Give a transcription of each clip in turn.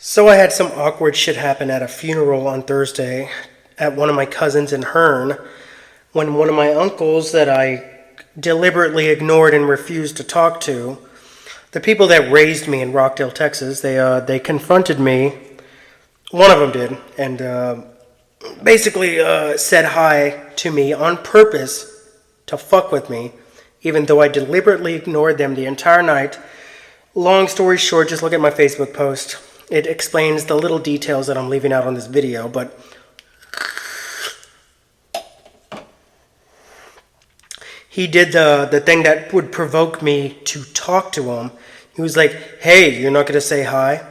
So I had some awkward shit happen at a funeral on Thursday at one of my cousins in Hearn when one of my uncles that I deliberately ignored and refused to talk to, the people that raised me in Rockdale, Texas, they confronted me. One of them did, and basically said hi to me on purpose to fuck with me, even though I deliberately ignored them the entire night. Long story short, just look at my Facebook post. It explains the little details that I'm leaving out on this video, but he did the thing that would provoke me to talk to him. He was like, "Hey, you're not going to say hi?"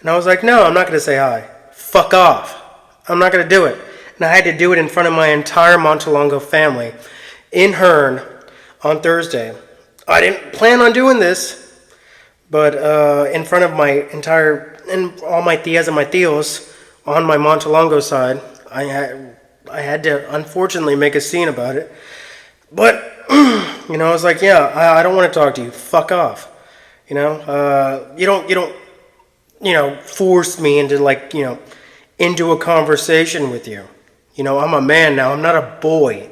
And I was like, "No, I'm not going to say hi. Fuck off. I'm not going to do it." And I had to do it in front of my entire Montelongo family in Hearn on Thursday. I didn't plan on doing this, but in front of my entire, and all my tias and my tios on my Montelongo side, I had to unfortunately make a scene about it. But, I was like, yeah, I don't want to talk to you. Fuck off. You don't, force me into into a conversation with you. I'm a man now. I'm not a boy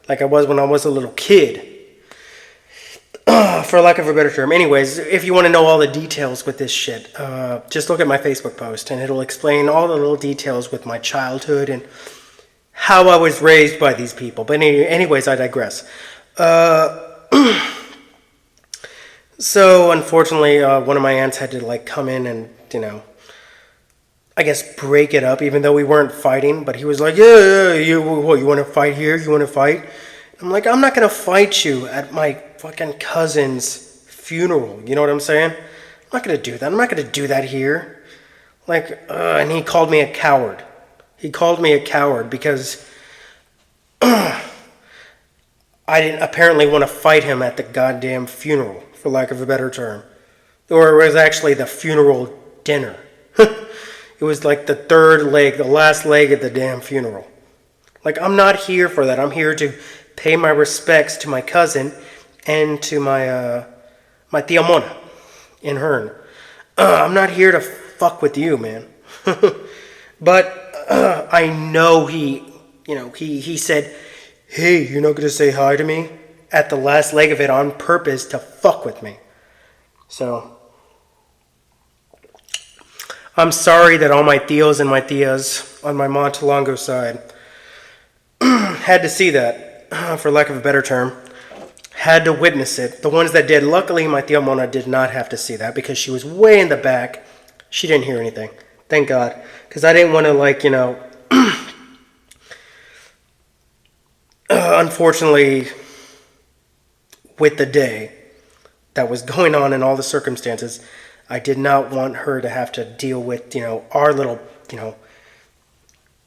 like I was when I was a little kid. For lack of a better term. Anyways, if you want to know all the details with this shit, just look at my Facebook post and it'll explain all the little details with my childhood and how I was raised by these people. But anyways, I digress. So unfortunately, one of my aunts had to come in and, I guess break it up, even though we weren't fighting. But he was like, yeah, you want to fight here? You want to fight? I'm like, I'm not going to fight you at my fucking cousin's funeral. You know what I'm saying? I'm not going to do that. I'm not going to do that here. And he called me a coward. He called me a coward because I didn't apparently want to fight him at the goddamn funeral, for lack of a better term. Or it was actually the funeral dinner. It was like the third leg, the last leg of the damn funeral. I'm not here for that. I'm here to pay my respects to my cousin and to my tia Mona in Hearn. I'm not here to fuck with you, man. But I know he said, "Hey, you're not going to say hi to me?" at the last leg of it on purpose to fuck with me. So I'm sorry that all my tios and my tias on my Montelongo side had to see that, for lack of a better term, had to witness it. The ones that did, luckily my tia Mona did not have to see that because she was way in the back. She didn't hear anything. Thank God. Because I didn't want to unfortunately, with the day that was going on and all the circumstances, I did not want her to have to deal with, our little,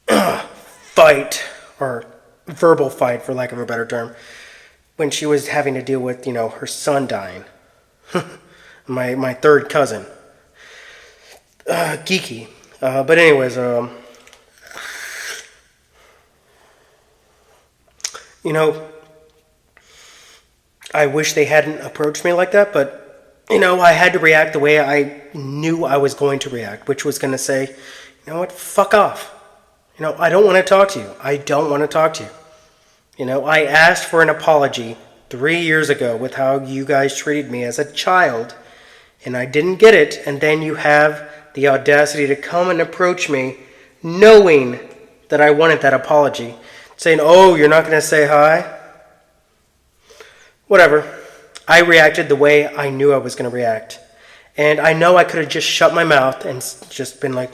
fight, or verbal fight, for lack of a better term, when she was having to deal with, her son dying. my third cousin. Geeky. But anyways, I wish they hadn't approached me like that, but, I had to react the way I knew I was going to react, which was going to say, you know what, fuck off. I don't want to talk to you. I don't want to talk to you. I asked for an apology 3 years ago with how you guys treated me as a child, and I didn't get it, and then you have the audacity to come and approach me knowing that I wanted that apology, saying, "Oh, you're not going to say hi?" Whatever. I reacted the way I knew I was going to react. And I know I could have just shut my mouth and just been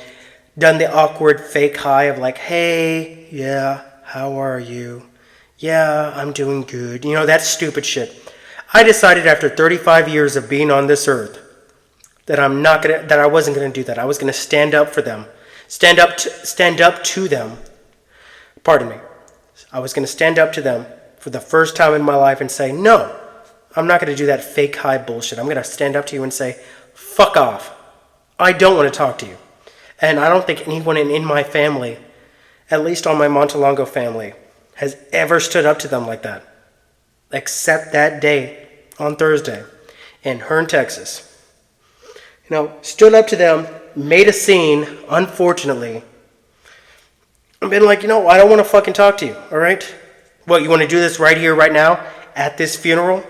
done the awkward fake hi of "Hey, yeah, how are you? Yeah, I'm doing good." That stupid shit. I decided after 35 years of being on this earth that I wasn't going to do that. I was going to stand up for them. Stand up to them. Pardon me. I was going to stand up to them for the first time in my life and say, "No, I'm not going to do that fake high bullshit. I'm going to stand up to you and say, fuck off. I don't want to talk to you." And I don't think anyone in my family, at least on my Montelongo family, has ever stood up to them like that. Except that day on Thursday in Hearn, Texas. Stood up to them made a scene, unfortunately. I've been like, I don't want to fucking talk to you, all right? What, you want to do this right here, right now, at this funeral?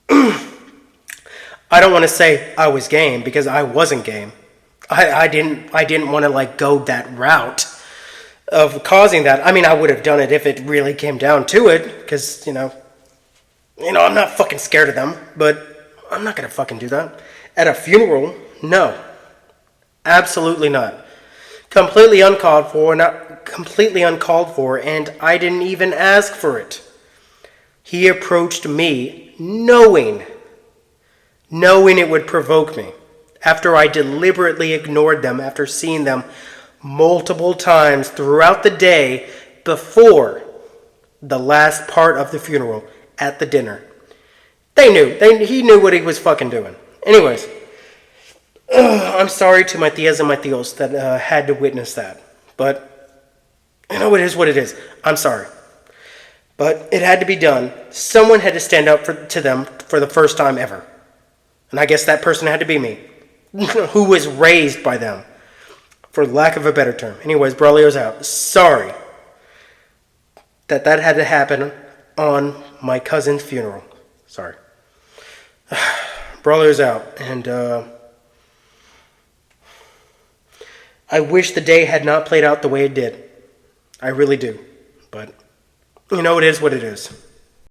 I don't want to say I was game, because I wasn't game. I didn't want to, like, go that route of causing that. I mean, I would have done it if it really came down to it, because, I'm not fucking scared of them, but I'm not going to fucking do that. At a funeral, no. Absolutely not. Completely uncalled for, and I didn't even ask for it. He approached me knowing it would provoke me. After I deliberately ignored them after seeing them multiple times throughout the day before the last part of the funeral at the dinner. He knew what he was fucking doing. Anyways, I'm sorry to my tias and my tios that had to witness that. But, it is what it is. I'm sorry. But it had to be done. Someone had to stand up to them for the first time ever. And I guess that person had to be me. Who was raised by them. For lack of a better term. Anyways, Braulio's out. Sorry that had to happen on my cousin's funeral. Sorry. Braulio's out. And I wish the day had not played out the way it did. I really do. But, it is what it is.